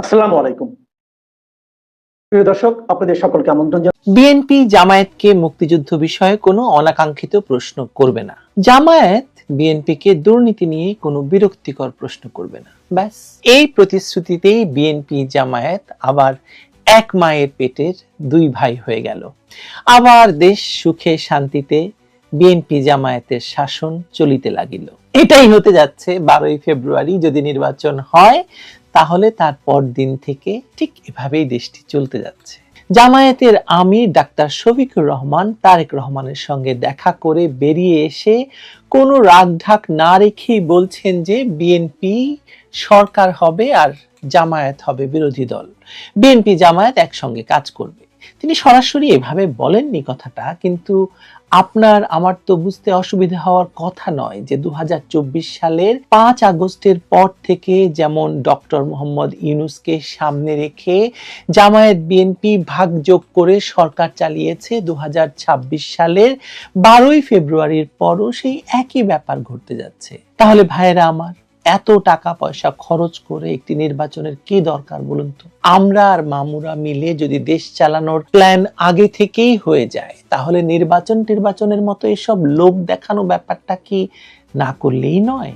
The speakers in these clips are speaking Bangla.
আসসালামু আলাইকুম। প্রিয় দর্শক, আপনাদের সকলকে আমন্ত্রণ বিএনপি জামায়াতকে মুক্তিযুদ্ধ বিষয়ে কোনো অনাকাঙ্ক্ষিত প্রশ্ন করবে না। জামায়াত বিএনপিকে দুর্নীতি নিয়ে কোনো বিরক্তিকর প্রশ্ন করবে না। ব্যাস, এই প্রতিশ্রুতিতেই বিএনপি জামায়াত আবার এক মায়ের পেটের দুই ভাই হয়ে গেল। আবার দেশ সুখে শান্তিতে বিএনপি জামায়াতের শাসন চলিতে লাগিল। এটাই হতে যাচ্ছে 12ই ফেব্রুয়ারি যদি নির্বাচন হয়, তাহলে তার পর দিন থেকে ঠিক এভাবেই দেশটি চলতে যাচ্ছে। জামায়াতের আমির ডাক্তার শফিকুর রহমান তারেক রহমানের সঙ্গে দেখা করে বেরিয়ে এসে কোনো রাগঢাক না রেখেই বলছেন যে বিএনপি সরকার হবে আর জামায়াত হবে বিরোধী দল, বিএনপি জামায়াত একসঙ্গে কাজ করবে। তিনি সরাসরি এভাবে বলেননি কথাটা, কিন্তু আপনার আমার তো বুঝতে অসুবিধা হওয়ার কথা নয় যে 2024 সালের 5 আগস্টের পর থেকে যেমন ডক্টর মোহাম্মদ ইউনূসকে সামনে রেখে জামায়াত বিএনপি ভাগযোগ করে সরকার চালিয়েছে, 2026 সালের 12ই ফেব্রুয়ারির পরও সেই একই ব্যাপার ঘটতে যাচ্ছে। তাহলে ভাইয়েরা আমার, এত টাকা পয়সা খরচ করে একটি নির্বাচনের কি দরকার বলুন তো? আমরা আর মামুরা মিলে যদি দেশ চালানোর প্ল্যান আগে থেকেই হয়ে যায়, তাহলে নির্বাচনের মতো এসব লোক দেখানো ব্যাপারটা কি না করলেই নয়?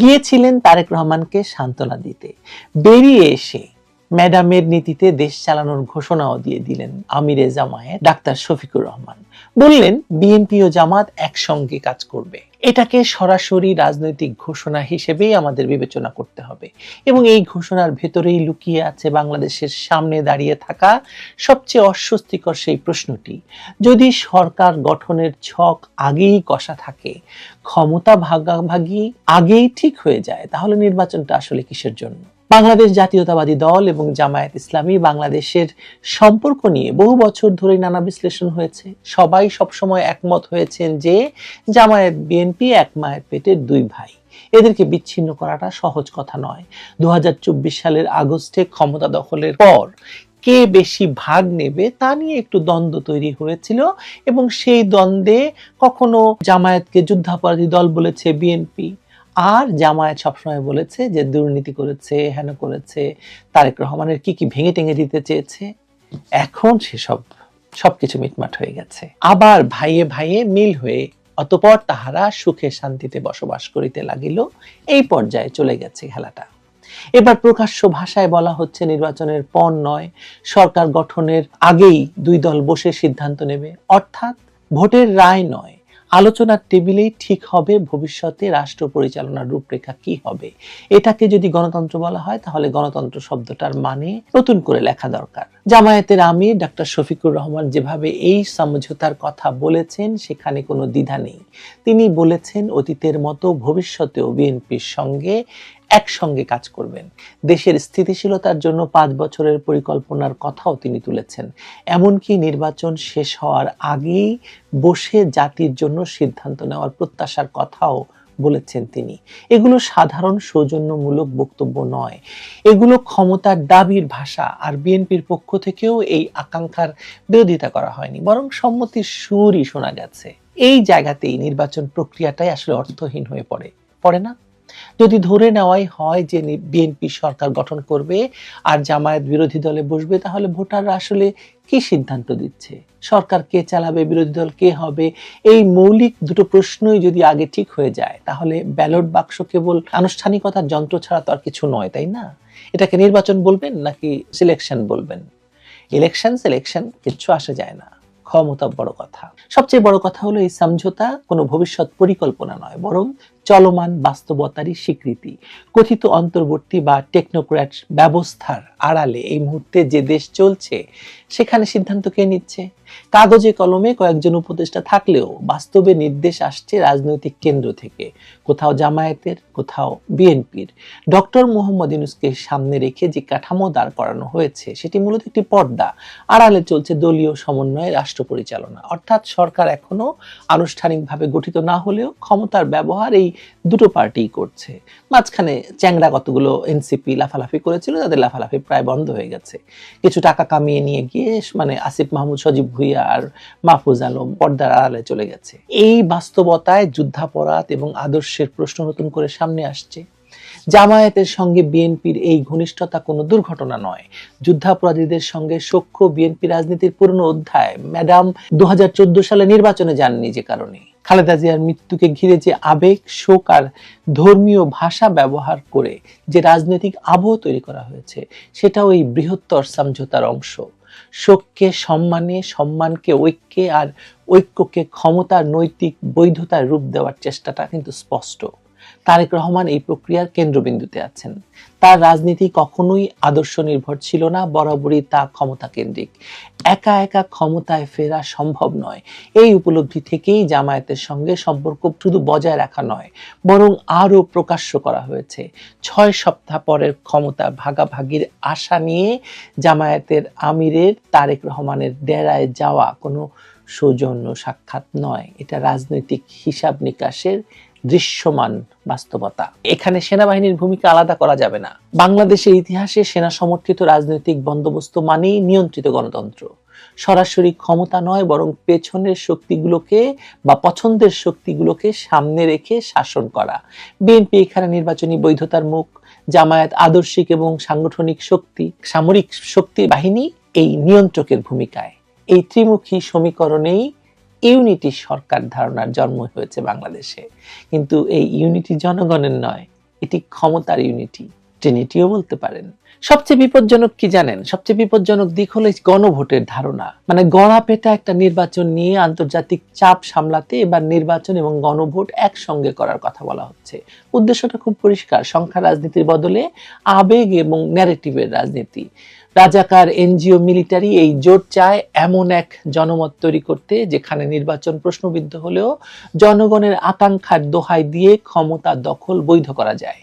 গিয়েছিলেন তারেক রহমানকে সান্ত্বনা দিতে, বেরিয়ে এসে ম্যাডামের নীতিতে দেশ চালানোর ঘোষণাও দিয়ে দিলেন আমিরে জামায়াত ডাক্তার শফিকুর রহমান। বললেন বিএনপি ও জামাত একসঙ্গে কাজ করবে। এটাকে সরাসরি রাজনৈতিক ঘোষণা হিসেবেই আমাদের বিবেচনা করতে হবে, এবং এই ঘোষণার ভেতরেই লুকিয়ে আছে বাংলাদেশের সামনে দাঁড়িয়ে থাকা সবচেয়ে অস্বস্তিকর সেই প্রশ্নটি, যদি সরকার গঠনের ছক আগেই কষা থাকে, ক্ষমতা ভাগাভাগি আগেই ঠিক হয়ে যায়, তাহলে নির্বাচনটা আসলে কিসের জন্য? বাংলাদেশ জাতীয়তাবাদী দল এবং জামায়াত ইসলামী বাংলাদেশের সম্পর্ক নিয়ে বহু বছর ধরে নানা বিশ্লেষণ হয়েছে। সবাই সবসময় একমত হয়েছেন যে জামায়াত বিএনপি এক মায়ের পেটের দুই ভাই, এদেরকে বিচ্ছিন্ন করাটা সহজ কথা নয়। 2024 সালের আগস্টে ক্ষমতা দখলের পর কে বেশি ভাগ নেবে তা নিয়ে একটু দ্বন্দ্ব তৈরি হয়েছিল, এবং সেই দ্বন্দ্বে কখনো জামায়াতকে যুদ্ধাপরাধী দল বলেছে বিএনপি, আর জামায়াত সবসময় বলেছে যে দুর্নীতি করেছে, হেন করেছে, তারেক রহমানের কি কি ভেঙে টেঙে দিতে চেয়েছে। এখন সবকিছু মিটমাট হয়ে গেছে, আবার ভাইয়ে ভাইয়ে মিল হয়ে অতঃপর তাহারা সুখে শান্তিতে বসবাস করিতে লাগিল। এই পর্যায়ে চলে গেছে খেলাটা। এবার প্রকাশ্য ভাষায় বলা হচ্ছে নির্বাচনের পর নয়, সরকার গঠনের আগেই দুই দল বসে সিদ্ধান্ত নেবে, অর্থাৎ ভোটের রায় নয়, আলোচনার টেবিলেই ঠিক হবে ভবিষ্যতে রাষ্ট্র পরিচালনার রূপরেখা কি হবে। এটাকে যদি গণতন্ত্র বলা হয়, তাহলে গণতন্ত্র শব্দটার মানে নতুন করে লেখা দরকার। জামায়াতের আমির ডাক্তার শফিকুর রহমান যেভাবে এই সমঝোতার কথা বলেছেন, সেখানে কোনো দ্বিধা নেই। তিনি বলেছেন অতীতের মতো ভবিষ্যতেও বিএনপির সঙ্গে একসঙ্গে কাজ করবেন। দেশের স্থিতিশীলতার জন্য 5 বছরের পরিকল্পনার কথাও তিনি তুলেছেন। এমনকি নির্বাচন শেষ হওয়ার আগেই বসে জাতির জন্য সিদ্ধান্ত নেওয়ার প্রত্যাশার কথাও বলেছেন তিনি। এগুলো সাধারণ সৌজন্যমূলক বক্তব্য নয়, এগুলো ক্ষমতার দাবির ভাষা। আর বিএনপির পক্ষ থেকেও এই আকাঙ্ক্ষার বিরোধিতা করা হয়নি, বরং সম্মতির সুরই শোনা গেছে। এই জায়গাতেই নির্বাচন প্রক্রিয়াটাই আসলে অর্থহীন হয়ে পড়ে না? যদি ধরে নেওয়াই হয় যে বিএনপি সরকার গঠন করবে আর জামায়াত বিরোধী দলে বসবে, তাহলে ভোটাররা আসলে কি সিদ্ধান্ত দিচ্ছে? সরকার কে চালাবে, বিরোধী দল কে হবে? এই মৌলিক দুটো প্রশ্নই যদি আগে ঠিক হয়ে যায়, তাহলে ব্যালট বাক্স কেবল আনুষ্ঠানিকতার যন্ত্র ছাড়া তো আর কিছু নয়, তাই না? এটাকে নির্বাচন বলবেন নাকি সিলেকশন বলবেন? সিলেকশন কিচ্ছু আসে যায় না, ক্ষমতা বড় কথা। সবচেয়ে বড় কথা হলো এই সমঝোতা কোনো ভবিষ্যৎ পরিকল্পনা নয়, বরং চলমান বাস্তবতারই স্বীকৃতি। কথিত অন্তর্বর্তী বা টেকনোক্র্যাট ব্যবস্থার আড়ালে এই মুহূর্তে যে দেশ চলছে, সেখানে সিদ্ধান্ত কে নিচ্ছে? কাগজে কলমে কয়েকজন উপদেষ্টা থাকলেও বাস্তবে নির্দেশ আসছে রাজনৈতিক কেন্দ্র থেকে, কোথাও জামায়াতের, কোথাও বিএনপির। ডক্টর মোহাম্মদ ইউনূসকে সামনে রেখে যে কাঠামো দাঁড় করানো হয়েছে, সেটি মূলত একটি পর্দা, আড়ালে চলছে দলীয় সমন্বয়ে রাষ্ট্র পরিচালনা। অর্থাৎ সরকার এখনো আনুষ্ঠানিকভাবে গঠিত না হলেও ক্ষমতার ব্যবহার এই দুটো পার্টিই করছে। মাঝখানে চ্যাংড়া কতগুলো এনসিপি লাফালাফি করেছিল, তাদের লাফালাফি প্রায় বন্ধ হয়ে গেছে। কিছু টাকা কামিয়ে নিয়ে গিয়ে আসিফ মাহমুদ, সজীব ভুঁইয়া ভূঁইয়া আর মাহফুজ আলম পর্দার আড়ালে চলে গেছে। এই বাস্তবতায় যুদ্ধাপরাধ এবং আদর্শের প্রশ্ন নতুন করে সামনে আসছে। জামায়াতের সঙ্গে বিএনপির এই ঘনিষ্ঠতা কোনো দুর্ঘটনা নয়। যুদ্ধাপরাধীদের সঙ্গে সখ্য বিএনপি রাজনীতির পুরনো অধ্যায়। ম্যাডাম 2014 সালে নির্বাচনে যাননি যে কারণে। খালেদা জিয়ার মৃত্যুকে ঘিরে যে আবেগ, শোক আর ধর্মীয় ভাষা ব্যবহার করে যে রাজনৈতিক আবহ তৈরি করা হয়েছে, সেটাও এই বৃহত্তর সমঝোতার অংশ। শোককে সম্মানে, সম্মানকে ঐক্যে, আর ঐক্যকে ক্ষমতার নৈতিক বৈধতার রূপ দেওয়ার চেষ্টাটা কিন্তু স্পষ্ট। তারেক রহমান এই প্রক্রিয়ার কেন্দ্রবিন্দুতে আছেন। তার রাজনীতি কখনোই আদর্শ নির্ভর ছিল না, বরাবরই তা ক্ষমতা কেন্দ্রিক। একা একা ক্ষমতায় ফেরা সম্ভব নয়। এই উপলব্ধি থেকেই জামায়াতের সঙ্গে সম্পর্ক শুধু বজায় রাখা নয়, বরং আরও প্রকাশ্য করা হয়েছে। 6 সপ্তাহ পরের ক্ষমতা ভাগাভাগির আশা নিয়ে জামায়াতের আমিরের তারেক রহমানের ডেরায় যাওয়া কোনো সৌজন্য সাক্ষাৎ নয়, এটা রাজনৈতিক হিসাব নিকাশের দৃশ্যমান বাস্তবতা। এখানে সেনাবাহিনীর ভূমিকা আলাদা করা যাবে না। বাংলাদেশের ইতিহাসে সেনা সমর্থিত রাজনৈতিক বন্দোবস্ত মানেই নিয়ন্ত্রিত গণতন্ত্র। সরাসরি ক্ষমতা নয়, বরং পেছনের শক্তিগুলোকে বা পছন্দের শক্তিগুলোকে সামনে রেখে শাসন করা। বিএনপি এখানে নির্বাচনী বৈধতার মুখ, জামায়াত আদর্শিক এবং সাংগঠনিক শক্তি, সামরিক শক্তি বাহিনী এই নিয়ন্ত্রকের ভূমিকায়। এই ত্রিমুখী সমীকরণেই ইউনিটি সরকার ধারণার জন্ম হয়েছে বাংলাদেশে। কিন্তু এই ইউনিটি জনগণের নয়, এটি ক্ষমতার ইউনিটি, ট্রিনিটিও বলতে পারেন। সবচেয়ে বিপজ্জনক কি জানেন? সবচেয়ে বিপজ্জনক দিক হলো গণভোটের ধারণা। মানে গড়াপেটা একটা নির্বাচন নিয়ে আন্তর্জাতিক চাপ সামলাতে এবার নির্বাচন এবং গণভোট একসঙ্গে করার কথা বলা হচ্ছে। উদ্দেশ্যটা খুব পরিষ্কার, সংখ্যা রাজনীতির বদলে আবেগ এবং ন্যারেটিভের রাজনীতি। রাজাকার, এনজিও, মিলিটারি এই জোট চায় এমন এক জনমত তৈরি করতে যেখানে নির্বাচন প্রশ্নবিদ্ধ হলেও জনগণের আকাঙ্ক্ষার দোহাই দিয়ে ক্ষমতা দখল বৈধ করা যায়।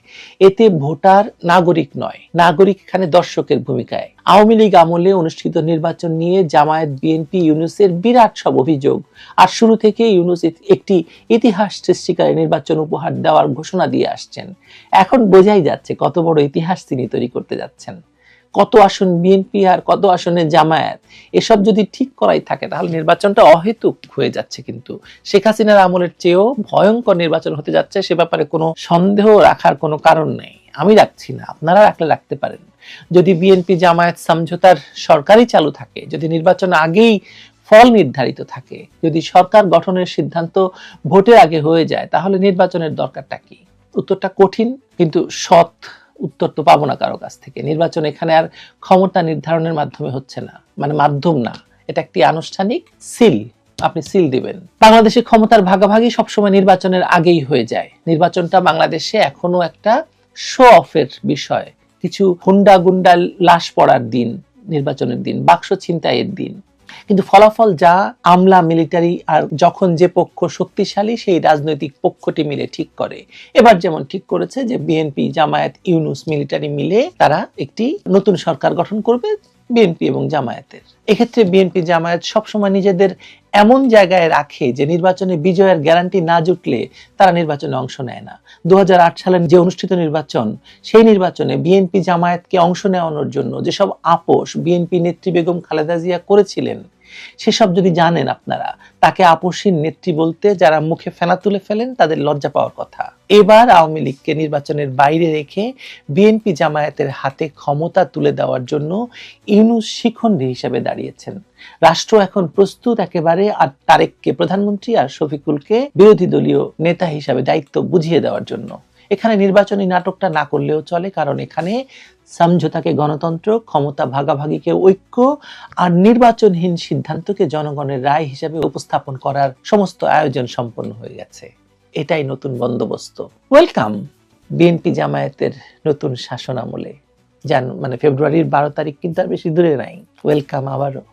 এতে ভোটার নাগরিক নয়, নাগরিক এখানে দর্শকের ভূমিকায়। আওয়ামী লীগ আমলে অনুষ্ঠিত নির্বাচন নিয়ে জামায়াত, বিএনপি, ইউনূসের বিরাট সব অভিযোগ। আর শুরু থেকে ইউনূস একটি ইতিহাস সৃষ্টিকারী নির্বাচন উপহার দেওয়ার ঘোষণা দিয়ে আসছেন। এখন বোঝাই যাচ্ছে কত বড় ইতিহাস তিনি তৈরি করতে যাচ্ছেন। কত আসন বিএনপি আর কত আসনে জামায়াত, এসব যদি ঠিক করাই থাকে তাহলে নির্বাচনটা অহেতুক হয়ে যাচ্ছে। কিন্তু শেখ হাসিনার আমলের চেয়েও ভয়ঙ্কর নির্বাচন হতে যাচ্ছে, সে ব্যাপারে কোনো সন্দেহ রাখার কোনো কারণ নেই। আমি রাখছি না, আপনারা রাখলে রাখতে পারেন। যদি বিএনপি জামায়াত সমঝোতার সরকারই চালু থাকে, যদি নির্বাচন আগেই ফল নির্ধারিত থাকে, যদি সরকার গঠনের সিদ্ধান্ত ভোটের আগে হয়ে যায়, তাহলে নির্বাচনের দরকারটা কি? উত্তরটা কঠিন, কিন্তু সৎ উত্তর তো পাবো না কারো কাছ থেকে। নির্বাচন এখানে আর ক্ষমতা নির্ধারণের মাধ্যমে হচ্ছে না, মানে মাধ্যম না, এটা একটি আনুষ্ঠানিক সিল। আপনি সিল দিবেন। বাংলাদেশে ক্ষমতার ভাগাভাগি সবসময় নির্বাচনের আগেই হয়ে যায়। নির্বাচনটা বাংলাদেশে এখনো একটা শো অফের বিষয়। কিছু হুন্ডা গুন্ডা লাশ পড়ার দিন নির্বাচনের দিন, বাক্স ছিনতাইয়ের দিন। কিন্তু ফলাফল যা আমলা, মিলিটারি আর যখন যে পক্ষ শক্তিশালী সেই রাজনৈতিক পক্ষটি মিলে ঠিক করে। এবার যেমন ঠিক করেছে যে বিএনপি, জামায়াত, ইউনূস, মিলিটারি মিলে তারা একটি নতুন সরকার গঠন করবে, বিএনপি এবং জামায়াতের। এক্ষেত্রে বিএনপি জামায়াত সবসময় নিজেদের এমন জায়গায় রাখে যে নির্বাচনে বিজয়ের গ্যারান্টি না জুটলে তারা নির্বাচনে অংশ নেয় না। 2008 সালের যে অনুষ্ঠিত নির্বাচন, সেই নির্বাচনে বিএনপি জামায়াতকে অংশ নেওয়ানোর জন্য যেসব আপোষ বিএনপি নেত্রী বেগম খালেদা জিয়া করেছিলেন, সেসব যদি জানেন আপনারা, তাকে আপোষহীন নেত্রী বলতে যারা মুখে ফেনা তুলে ফেলেন তাদের লজ্জা পাওয়ার কথা। এবার আওয়ামী লীগকে নির্বাচনের বাইরে রেখে বিএনপি জামায়াতের হাতে ক্ষমতা তুলে দেওয়ার জন্য ইউনূস শিখণ্ডী হিসেবে দাঁড়িয়েছেন। রাষ্ট্র এখন প্রস্তুত একেবারে আর তারেককে প্রধানমন্ত্রী আর শফিকুলকে বিরোধী দলীয় নেতা হিসাবে দায়িত্ব বুঝিয়ে দেওয়ার জন্য। এখানে নির্বাচনী নাটকটা না করলেও চলে, কারণ এখানে সমঝোতাকে গণতন্ত্র, ক্ষমতা ভাগাভাগিকে ঐক্য আর নির্বাচনহীন সিদ্ধান্তকে জনগণের রায় হিসেবে উপস্থাপন করার সমস্ত আয়োজন সম্পন্ন হয়ে গেছে। এটাই নতুন বন্দোবস্ত। ওয়েলকাম বিএনপি জামায়াতের নতুন শাসন আমলে। মানে ফেব্রুয়ারির 12 তারিখ কিন্তু আর বেশি দূরে নাই। ওয়েলকাম আবারও।